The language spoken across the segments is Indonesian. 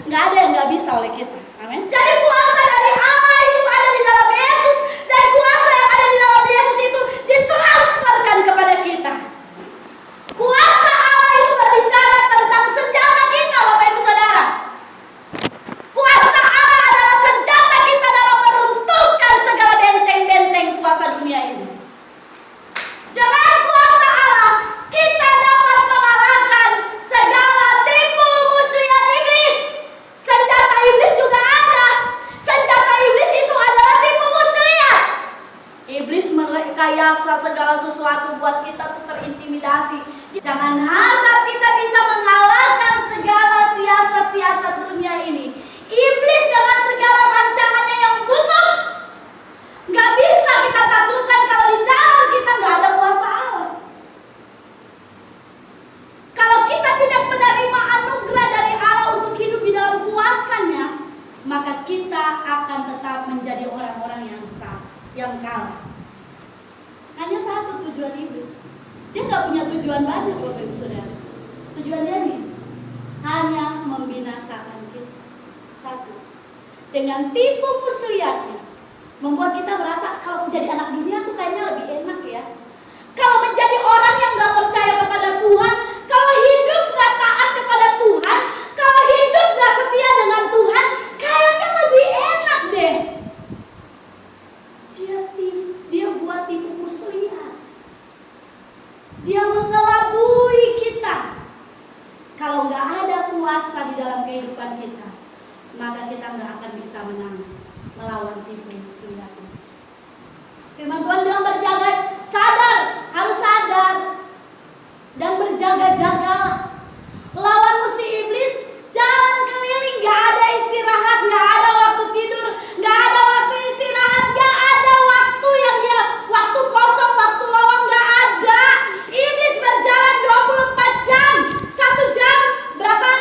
nggak ada yang nggak bisa oleh kita. Amin. Jadi kuasa dari Allah itu ada di dalam Yesus, dan kuasa yang ada di dalam Yesus itu ditransferkan kepada kita. Kuasa Allah itu berbicara tentang senjata kita, Bapak Ibu Saudara. Kuasa Allah adalah senjata kita dalam meruntuhkan segala benteng-benteng kuasa dunia ini. Dengan kuasa Allah kita dapat mengalahkan segala tipu muslihat iblis. Senjata iblis juga ada. Senjata iblis itu adalah tipu muslihat. Iblis merekayasa segala sesuatu buat kita tuh terintimidasi. Jangan harap kita bisa mengalahkan segala siasat-siasat dunia ini. Iblis dengan segala rancangannya yang busuk gak bisa kita taklukkan kalau di dalam kita gak ada kuasa Allah. Kalau kita tidak menerima anugerah dari Allah untuk hidup di dalam kuasanya, maka kita akan tetap menjadi orang-orang yang kalah. Hanya satu tujuan iblis. Dia gak punya tujuan banyak, Bapak Ibu Saudara. Tujuannya ini hanya membinasakan kita. Satu, dengan tipu muslihatnya membuat kita merasa kalau menjadi anak dunia tuh kayaknya lebih enak ya. Kalau menjadi orang yang gak percaya kepada Tuhan, kalau hidup gak taat kepada Tuhan, kalau hidup gak setia dengan Tuhan, kayaknya lebih enak deh. Dia buat tipu muslihat. Dia mengelabui kita. Kalau gak ada kuasa di dalam kehidupan kita, maka kita nggak akan bisa menang melawan tipu muslihat iblis. Firman Tuhan bilang berjaga, harus sadar dan berjaga-jagalah. Lawan musuh iblis, jalan keliling, nggak ada istirahat, nggak ada waktu tidur, nggak ada waktu istirahat, nggak ada waktu yang dia waktu kosong, waktu lowong, nggak ada. Iblis berjalan 24 jam, 1 jam berapa?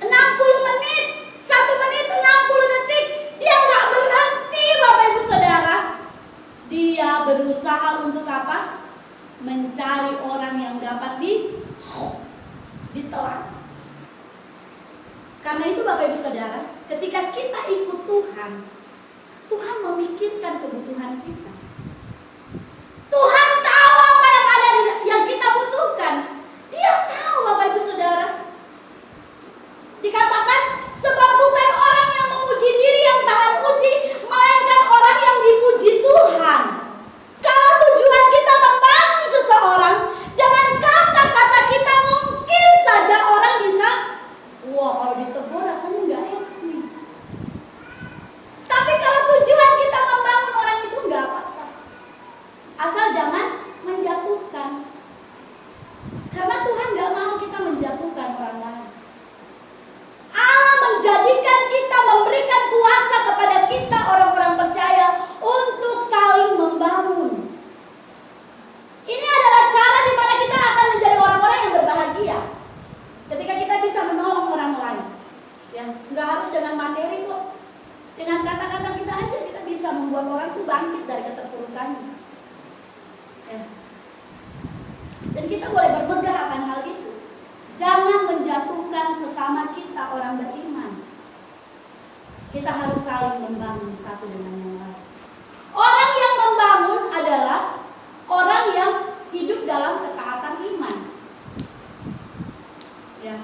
60 menit. 1 menit 60 detik. Dia gak berhenti, Bapak Ibu Saudara. Dia berusaha untuk apa? Mencari orang yang dapat ditelan. Karena itu Bapak Ibu Saudara, ketika kita ikut Tuhan, Tuhan memikirkan kebutuhan kita. Tuhan tahu apa yang ada yang kita butuhkan. Dia tahu, Bapak Ibu Saudara. Dikatakan sebab bukan orang yang memuji diri yang tahan uji, melainkan orang yang dipuji Tuhan. Kalau tujuan kita membangun seseorang, dengan kata-kata kita mungkin saja orang bisa, wah kalau ditegur rasanya nggak enak nih. Tapi kalau tujuan kita membangun orang itu nggak apa-apa, asal jangan menjatuhkan. Karena Tuhan nggak mau kita menjatuhkan orang lain. Allah menjadikan kita, memberikan kuasa kepada kita orang-orang percaya untuk saling membangun. Ini adalah cara di mana kita akan menjadi orang-orang yang berbahagia ketika kita bisa menolong orang lain. Ya, nggak harus dengan materi kok. Dengan kata-kata kita aja kita bisa membuat orang itu bangkit dari keterpurukannya. Ya. Dan kita boleh bermegah akan hal itu. Jangan menjatuhkan sesama kita orang beriman. Kita harus saling membangun satu dengan yang lain. Orang yang membangun adalah orang yang hidup dalam ketaatan iman. Ya.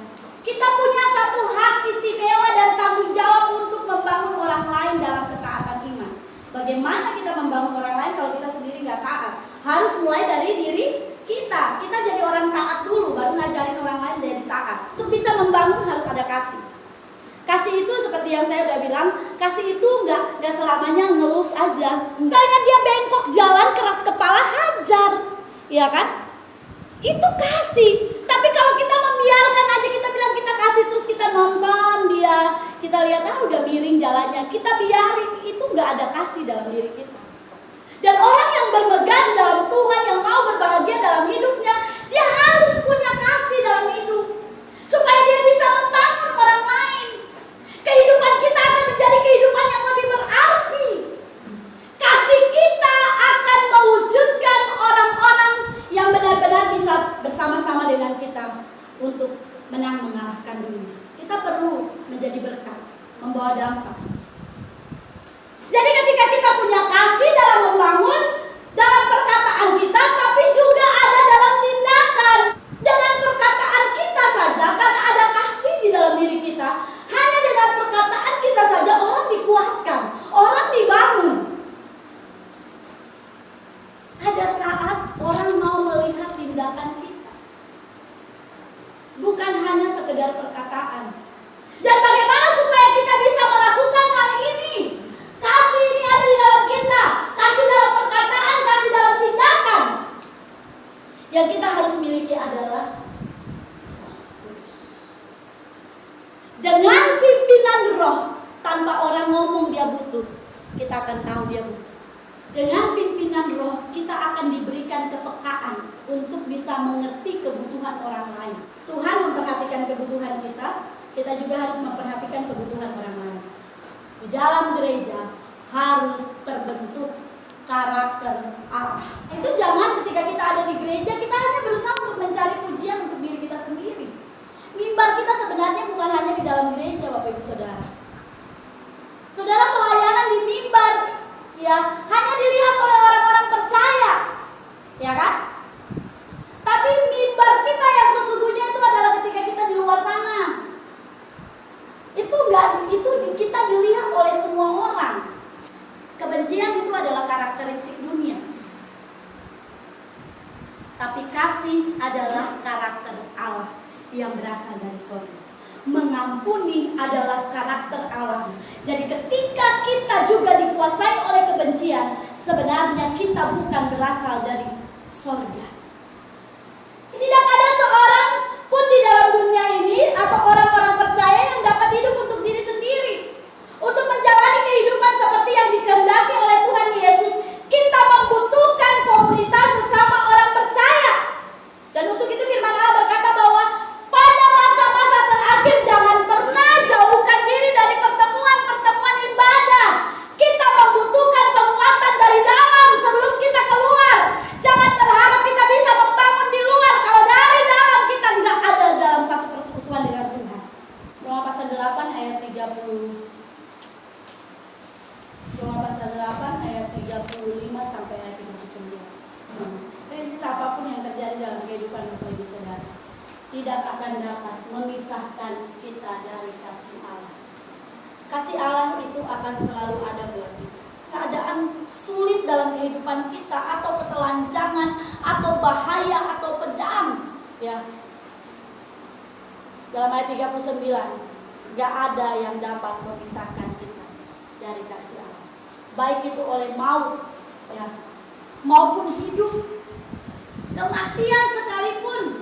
Kita punya satu hak istimewa dan tanggung jawab untuk membangun orang lain dalam ketaatan iman. Bagaimana kita membangun orang lain kalau kita sendiri nggak taat? Harus mulai dari diri kita. Kita jadi orang taat dulu, baru ngajarin orang lain jadi taat. Untuk bisa membangun harus ada kasih. Kasih itu seperti yang saya udah bilang, kasih itu nggak selamanya ngelus aja. Kayaknya dia bengkok jalan keras kepala hajar, ya kan? Itu kasih. Tapi kalau kita membiarkan aja, kita bilang kita kasih terus kita nonton dia, kita lihat udah miring jalannya, kita biarin, itu nggak ada kasih dalam diri kita. Dan orang yang bermegah di dalam Tuhan, yang mau berbahagia dalam hidupnya, dia harus punya kasih dalam hidup supaya dia bisa membangun orang lain. Kehidupan kita akan menjadi kehidupan yang lebih berarti. Kasih kita akan mewujudkan orang-orang yang benar-benar bisa bersama-sama dengan kita untuk menang mengalahkan dunia. Kita kita perlu menjadi berkat, membawa dampak. Jadi ketika kita punya kasih dalam membangun, dalam perkataan kita, tapi juga ada dalam tindakan. Dengan perkataan kita saja, karena ada kasih di dalam diri kita, hanya dengan perkataan kita saja orang dikuatkan, orang dibangun. Ada saat orang mau melihat tindakan kita, bukan hanya sekedar perkataan. Dan bagaimana supaya kita bisa melakukan hal ini? Kasih ini ada di dalam kita, kasih dalam perkataan, kasih dalam tindakan. Yang kita harus miliki adalah dengan pimpinan roh, tanpa orang ngomong dia butuh, kita akan tahu dia butuh. Dengan pimpinan roh, kita akan diberikan kepekaan untuk bisa mengerti kebutuhan orang lain. Tuhan memperhatikan kebutuhan kita, kita juga harus memperhatikan kebutuhan orang lain. Di dalam gereja harus terbentuk karakter Allah. Itu jangan ketika kita ada di gereja, kita hanya berusaha untuk mencari pujian untuk diri kita sendiri. Mimbar kita sebenarnya bukan hanya di dalam gereja, Bapak Ibu Saudara. Saudara, pelayanan di mimbar ya hanya dilihat oleh orang-orang percaya, ya kan? Tapi mimbar kita yang sesungguhnya itu adalah ketika kita di luar sana. Itu kita dilihat oleh semua orang. Kebencian itu adalah karakteristik dunia. Tapi kasih adalah karakter Allah yang berasal dari surga. Mengampuni adalah karakter Allah. Jadi ketika kita juga dikuasai oleh kebencian, sebenarnya kita bukan berasal dari surga. Tidak ada seorang pun di dalam dunia ini atau orang-orang percaya yang dapat hidup untuk diri sendiri, untuk menjalani kehidupan seperti yang dikehendaki oleh Tuhan Yesus. Kita membutuhkan komunitas sesama orang percaya. Dan untuk itu firman Allah berkata bahwa pada masa-masa terakhir jangan pernah jauhkan diri dari pertemuan-pertemuan ibadah. Kita membutuhkan penguatan dari dalam sebelum kita keluar. Jangan berharap kita bisa membangun di luar kalau dari dalam kita nggak ada dalam satu persekutuan dengan Tuhan. Roma pasal 8 ayat 30. Roma pasal 8 ayat 35 sampai ayat 39. Krisis apapun yang terjadi dalam kehidupan Bapak Ibu Saudara tidak akan dapat memisahkan kita dari kasih Allah. Kasih Allah itu akan selalu ada buat kita. Keadaan sulit dalam kehidupan kita, atau ketelanjangan, atau bahaya, atau pedang, ya. Dalam ayat 39, gak ada yang dapat memisahkan kita dari kasih Allah. Baik itu oleh maut, ya, maupun hidup, kematian sekalipun.